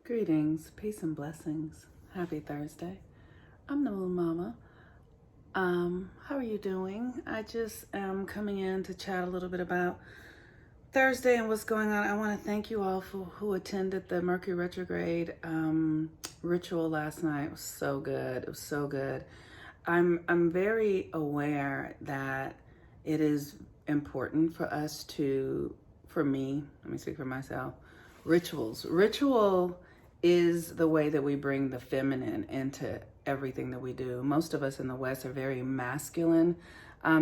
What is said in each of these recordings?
Greetings, peace and blessings. Happy Thursday. I'm the Moon Mama. How are you doing? I just am coming in to chat a little bit about Thursday and what's going on. I want to thank you all for who attended the Mercury Retrograde ritual last night. It was so good. It was so good. I'm very aware that it is important for us for me, let me speak for myself, Ritual is the way that we bring the feminine into everything that we do. Most of us in the West are very masculine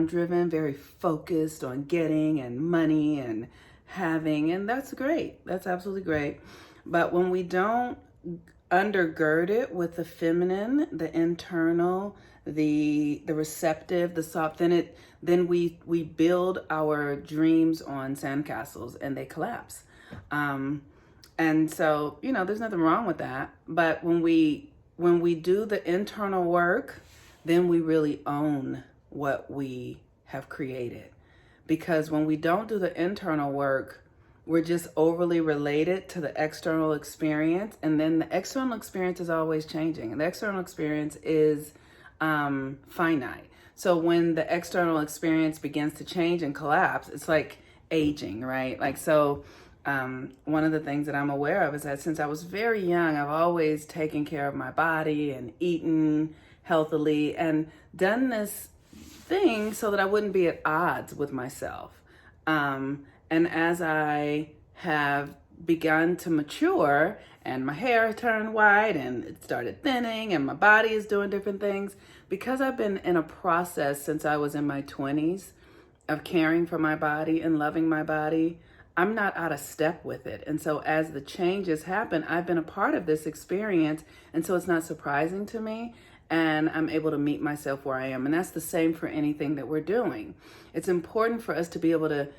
driven, very focused on getting and money and having, and that's great. That's absolutely great. But when we don't undergird it with the feminine, the internal, the receptive, the soft, then we build our dreams on sandcastles and they collapse. And so, there's nothing wrong with that. But when we do the internal work, then we really own what we have created. Because when we don't do the internal work, we're just overly related to the external experience. And then the external experience is always changing. And the external experience is finite. So when the external experience begins to change and collapse, it's like aging, right? One of the things that I'm aware of is that since I was very young, I've always taken care of my body and eaten healthily and done this thing so that I wouldn't be at odds with myself. And as I have begun to mature and my hair turned white and it started thinning and my body is doing different things, because I've been in a process since I was in my 20s of caring for my body and loving my body, I'm not out of step with it. And so as the changes happen, I've been a part of this experience. And so it's not surprising to me. And I'm able to meet myself where I am. And that's the same for anything that we're doing. It's important for us to be able to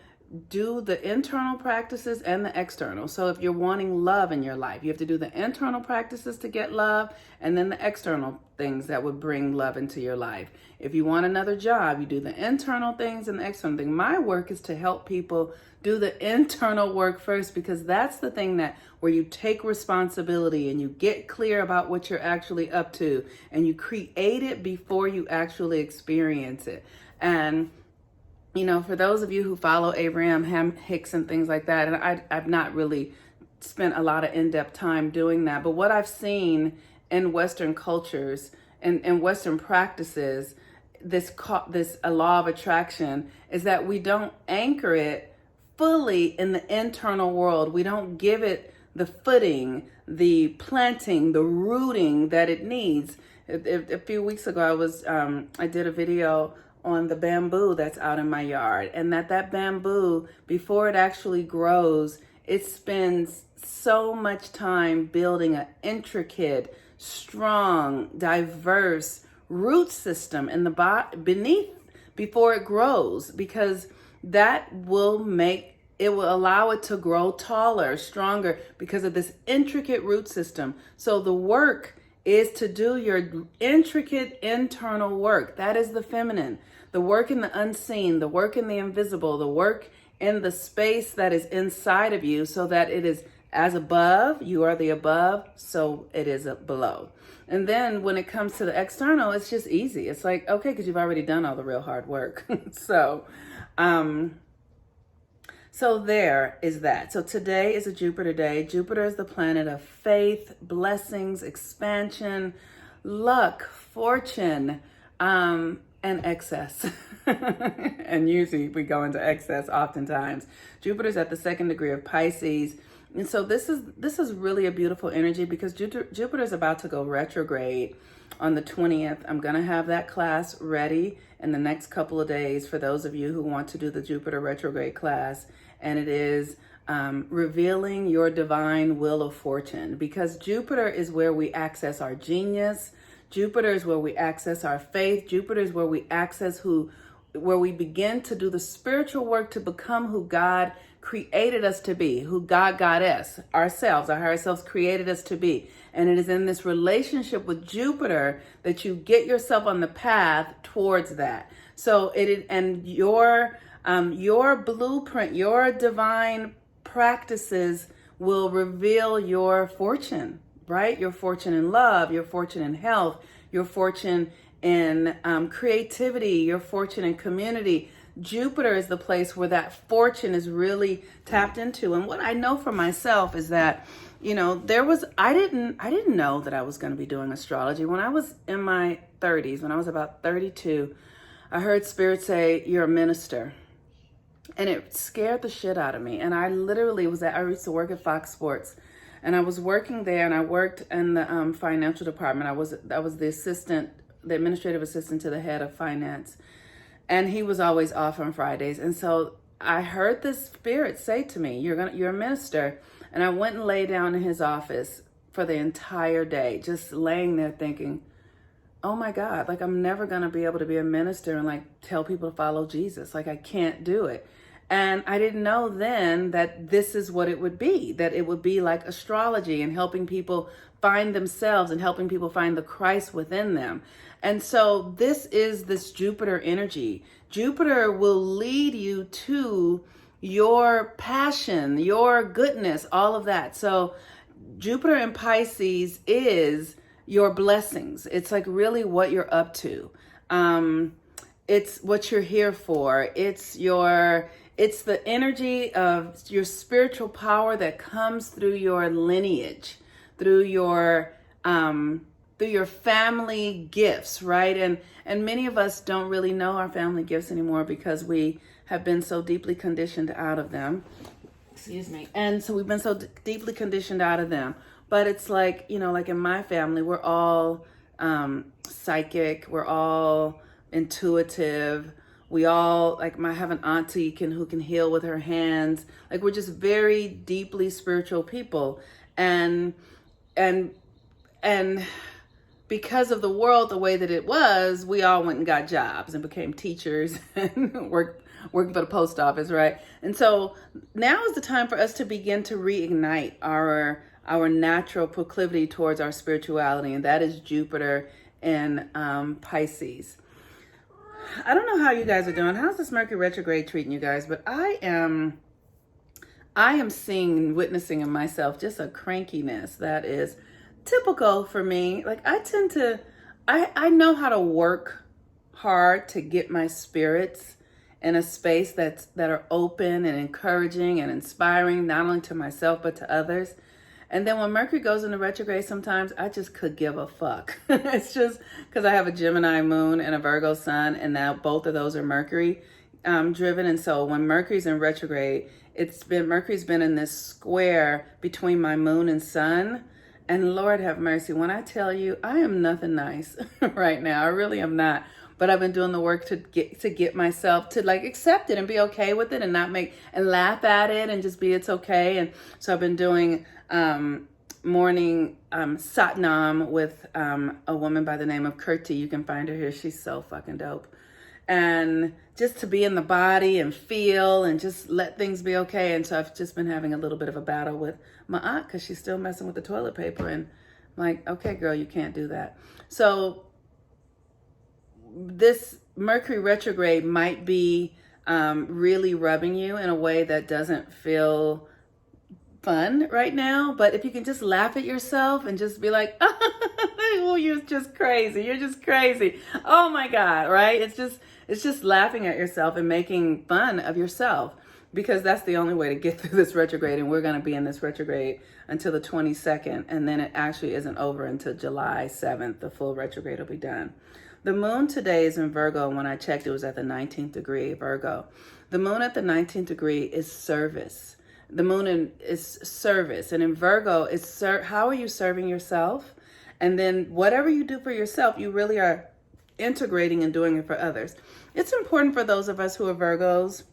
do the internal practices and the external. So if you're wanting love in your life, you have to do the internal practices to get love and then the external things that would bring love into your life. If you want another job, you do the internal things and the external thing. My work is to help people do the internal work first, because that's the thing where you take responsibility and you get clear about what you're actually up to and you create it before you actually experience it. And for those of you who follow Abraham Hicks and things like that, and I've not really spent a lot of in-depth time doing that, but what I've seen in Western cultures and Western practices, this a law of attraction, is that we don't anchor it fully in the internal world. We don't give it the footing, the planting, the rooting that it needs. A few weeks ago, I did a video on the bamboo that's out in my yard, and that bamboo, before it actually grows, it spends so much time building an intricate, strong, diverse root system in the beneath before it grows, because that will allow it to grow taller, stronger, because of this intricate root system. So the work is to do your intricate internal work. That is the feminine. The work in the unseen, the work in the invisible, the work in the space that is inside of you, so that it is as above, you are the above, so it is below. And then when it comes to the external, it's just easy. It's like, okay, because you've already done all the real hard work. So there is that. So today is a Jupiter day. Jupiter is the planet of faith, blessings, expansion, luck, fortune, and excess. And usually we go into excess oftentimes. Jupiter's at the second degree of Pisces. And so this is really a beautiful energy, because Jupiter is about to go retrograde on the 20th. I'm going to have that class ready in the next couple of days for those of you who want to do the Jupiter retrograde class. And it is revealing your divine wheel of fortune, because Jupiter is where we access our genius. Jupiter is where we access our faith. Jupiter is where we access where we begin to do the spiritual work to become who God created us to be, who Goddess, ourselves, our higher selves created us to be. And it is in this relationship with Jupiter that you get yourself on the path towards that. So your blueprint, your divine practices will reveal your fortune, right? Your fortune in love, your fortune in health, your fortune in creativity, your fortune in community. Jupiter is the place where that fortune is really tapped into. And what I know for myself is that, I didn't know that I was going to be doing astrology. When I was in my 30s, when I was about 32, I heard Spirit say, "You're a minister." And it scared the shit out of me. And I literally I used to work at Fox Sports, and I was working there, and I worked in the financial department. I was the administrative assistant to the head of finance. And he was always off on Fridays. And so I heard this spirit say to me, you're a minister. And I went and lay down in his office for the entire day, just laying there thinking, oh my God, like I'm never going to be able to be a minister and like tell people to follow Jesus. Like I can't do it. And I didn't know then that this is what it would be, that it would be like astrology and helping people find themselves and helping people find the Christ within them. And so this is this Jupiter energy. Jupiter will lead you to your passion, your goodness, all of that. So Jupiter in Pisces is your blessings. It's like really what you're up to. It's what you're here for. It's the energy of your spiritual power that comes through your lineage, through your family gifts, right? And many of us don't really know our family gifts anymore because we have been so deeply conditioned out of them. Excuse me. And so we've been so deeply conditioned out of them. But it's like, like in my family, we're all psychic. We're all intuitive. We all, like, I have an auntie who can heal with her hands. Like, we're just very deeply spiritual people. And because of the world, the way that it was, we all went and got jobs and became teachers and worked for the post office, right? And so now is the time for us to begin to reignite our natural proclivity towards our spirituality, and that is Jupiter in Pisces. I don't know how you guys are doing. How's this Mercury retrograde treating you guys? But I am seeing and witnessing in myself just a crankiness that is typical for me. Like I know how to work hard to get my spirits in a space that are open and encouraging and inspiring, not only to myself, but to others. And then when Mercury goes into retrograde, sometimes I just could give a fuck. It's just because I have a Gemini moon and a Virgo sun, and now both of those are Mercury driven. And so when Mercury's in retrograde, Mercury's been in this square between my moon and sun. And Lord have mercy, when I tell you, I am nothing nice right now. I really am not. But I've been doing the work to get myself to like accept it and be okay with it and not and laugh at it and just be it's okay. And so I've been doing morning Satnam with a woman by the name of Kirti. You can find her here. She's so fucking dope. And just to be in the body and feel and just let things be okay. And so I've just been having a little bit of a battle with my aunt because she's still messing with the toilet paper. And I'm like, okay, girl, you can't do that. So this Mercury retrograde might be really rubbing you in a way that doesn't feel fun right now. But if you can just laugh at yourself and just be like, oh, you're just crazy. You're just crazy. Oh my God, right? It's just laughing at yourself and making fun of yourself, because that's the only way to get through this retrograde. And we're going to be in this retrograde until the 22nd. And then it actually isn't over until July 7th. The full retrograde will be done. The moon today is in Virgo. When I checked, it was at the 19th degree, Virgo. The moon at the 19th degree is service. The moon is service. And in Virgo, how are you serving yourself? And then whatever you do for yourself, you really are integrating and doing it for others. It's important for those of us who are Virgos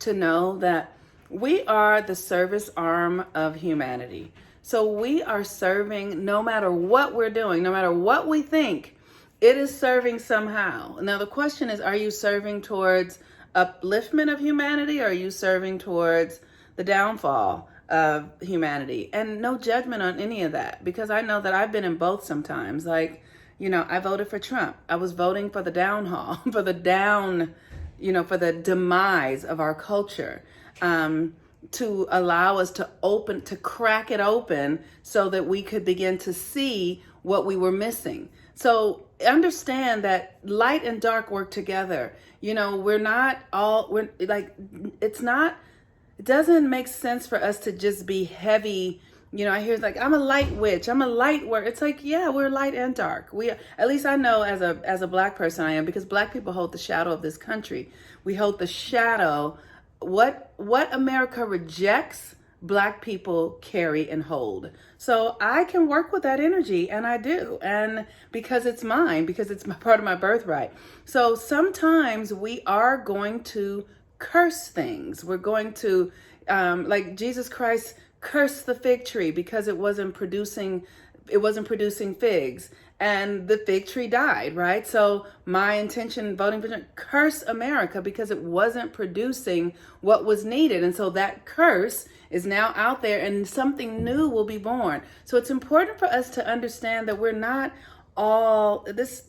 to know that we are the service arm of humanity. So we are serving no matter what we're doing, no matter what we think. It is serving somehow. Now, the question is, are you serving towards upliftment of humanity, or are you serving towards the downfall of humanity? And no judgment on any of that, because I know that I've been in both sometimes. Like, I voted for Trump. I was voting for the downfall, for the demise of our culture. to allow us to crack it open so that we could begin to see what we were missing. So understand that light and dark work together. You know, it doesn't make sense for us to just be heavy. You know, I hear like, I'm a light witch, I'm a light work. It's like, yeah, we're light and dark. At least I know as a Black person I am, because Black people hold the shadow of this country. We hold the shadow. What America rejects, Black people carry and hold. So I can work with that energy, and I do. And because it's mine, because it's part of my birthright. So sometimes we are going to curse things. We're going to, like Jesus Christ cursed the fig tree because it wasn't producing figs, and the fig tree died, right? So my intention voting for curse America because it wasn't producing what was needed. And so that curse is now out there, and something new will be born. So it's important for us to understand that we're not all this.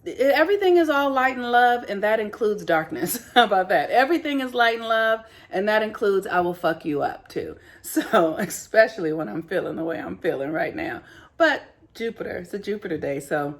Everything is all light and love, and that includes darkness. How about that? Everything is light and love, and that includes I will fuck you up too. So especially when I'm feeling the way I'm feeling right now. But Jupiter, it's a Jupiter day, so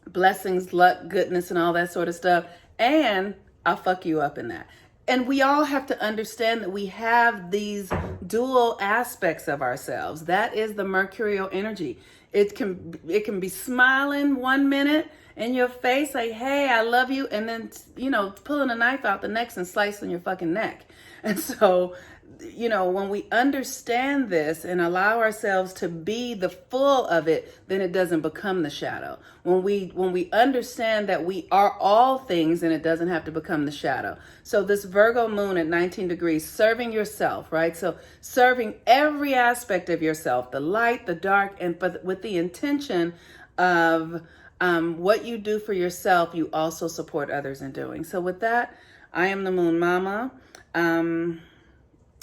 blessings, luck, goodness, and all that sort of stuff. And I'll fuck you up in that. And we all have to understand that we have these dual aspects of ourselves. That is the mercurial energy. It can be smiling one minute in your face, like, hey, I love you, and then, you know, pulling a knife out the next and slicing your fucking neck. And so, you know, when we understand this and allow ourselves to be the full of it, then it doesn't become the shadow. When we understand that we are all things, and it doesn't have to become the shadow. So this Virgo moon at 19 degrees, serving yourself, right? So serving every aspect of yourself, the light, the dark, and with the intention of what you do for yourself, you also support others in doing. So with that, I am the Moon Mama.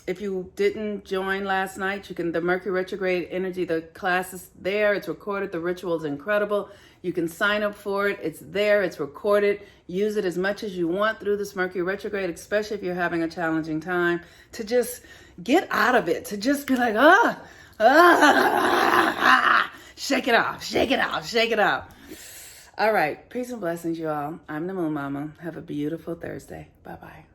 If you didn't join last night, the Mercury Retrograde energy, the class is there. It's recorded. The ritual is incredible. You can sign up for it. It's there. It's recorded. Use it as much as you want through this Mercury Retrograde, especially if you're having a challenging time, to just get out of it, to just be like, shake it off, shake it off, shake it off. All right. Peace and blessings, you all. I'm the Moon Mama. Have a beautiful Thursday. Bye-bye.